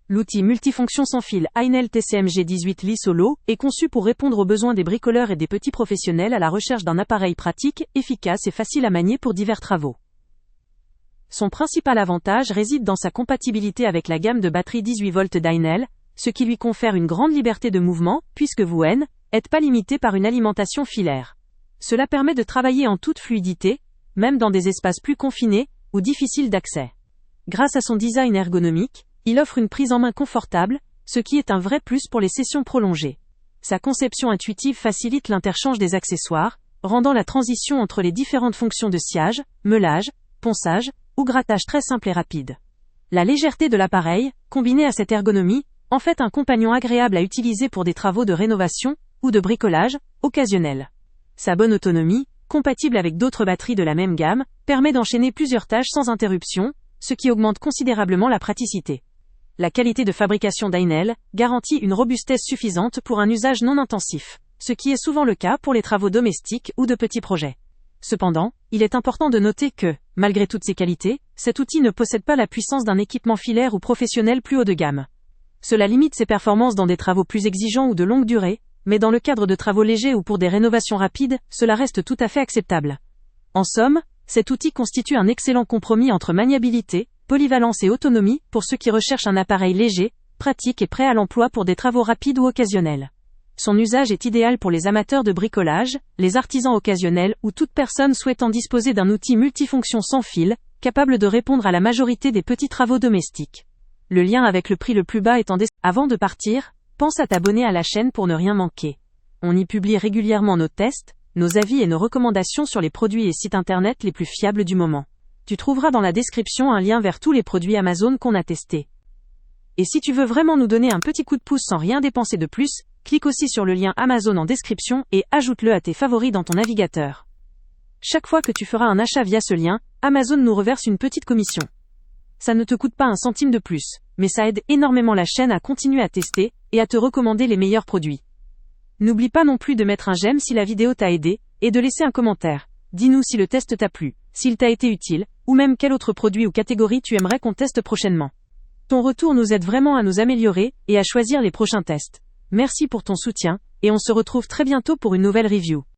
L'outil multifonction sans fil Ainel TCMG 18 Li Solo est conçu pour répondre aux besoins des bricoleurs et des petits professionnels à la recherche d'un appareil pratique, efficace et facile à manier pour divers travaux. Son principal avantage réside dans sa compatibilité avec la gamme de batteries 18 volts d'Ainel, ce qui lui confère une grande liberté de mouvement, puisque vous n'êtes pas limité par une alimentation filaire. Cela permet de travailler en toute fluidité, même dans des espaces plus confinés ou difficiles d'accès. Grâce à son design ergonomique, il offre une prise en main confortable, ce qui est un vrai plus pour les sessions prolongées. Sa conception intuitive facilite l'interchange des accessoires, rendant la transition entre les différentes fonctions de sciage, meulage, ponçage ou grattage très simple et rapide. La légèreté de l'appareil, combinée à cette ergonomie, en fait un compagnon agréable à utiliser pour des travaux de rénovation ou de bricolage occasionnels. Sa bonne autonomie, compatible avec d'autres batteries de la même gamme, permet d'enchaîner plusieurs tâches sans interruption, ce qui augmente considérablement la praticité. La qualité de fabrication d'Ainel garantit une robustesse suffisante pour un usage non intensif, ce qui est souvent le cas pour les travaux domestiques ou de petits projets. Cependant, il est important de noter que, malgré toutes ces qualités, cet outil ne possède pas la puissance d'un équipement filaire ou professionnel plus haut de gamme. Cela limite ses performances dans des travaux plus exigeants ou de longue durée, mais dans le cadre de travaux légers ou pour des rénovations rapides, cela reste tout à fait acceptable. En somme, cet outil constitue un excellent compromis entre maniabilité, polyvalence et autonomie pour ceux qui recherchent un appareil léger, pratique et prêt à l'emploi pour des travaux rapides ou occasionnels. Son usage est idéal pour les amateurs de bricolage, les artisans occasionnels ou toute personne souhaitant disposer d'un outil multifonction sans fil, capable de répondre à la majorité des petits travaux domestiques. Le lien avec le prix le plus bas est en description. Avant de partir, pense à t'abonner à la chaîne pour ne rien manquer. On y publie régulièrement nos tests, nos avis et nos recommandations sur les produits et sites internet les plus fiables du moment. Tu trouveras dans la description un lien vers tous les produits Amazon qu'on a testés. Et si tu veux vraiment nous donner un petit coup de pouce sans rien dépenser de plus, clique aussi sur le lien Amazon en description et ajoute-le à tes favoris dans ton navigateur. Chaque fois que tu feras un achat via ce lien, Amazon nous reverse une petite commission. Ça ne te coûte pas un centime de plus, mais ça aide énormément la chaîne à continuer à tester et à te recommander les meilleurs produits. N'oublie pas non plus de mettre un j'aime si la vidéo t'a aidé, et de laisser un commentaire. Dis-nous si le test t'a plu, s'il t'a été utile, ou même quel autre produit ou catégorie tu aimerais qu'on teste prochainement. Ton retour nous aide vraiment à nous améliorer et à choisir les prochains tests. Merci pour ton soutien, et on se retrouve très bientôt pour une nouvelle review.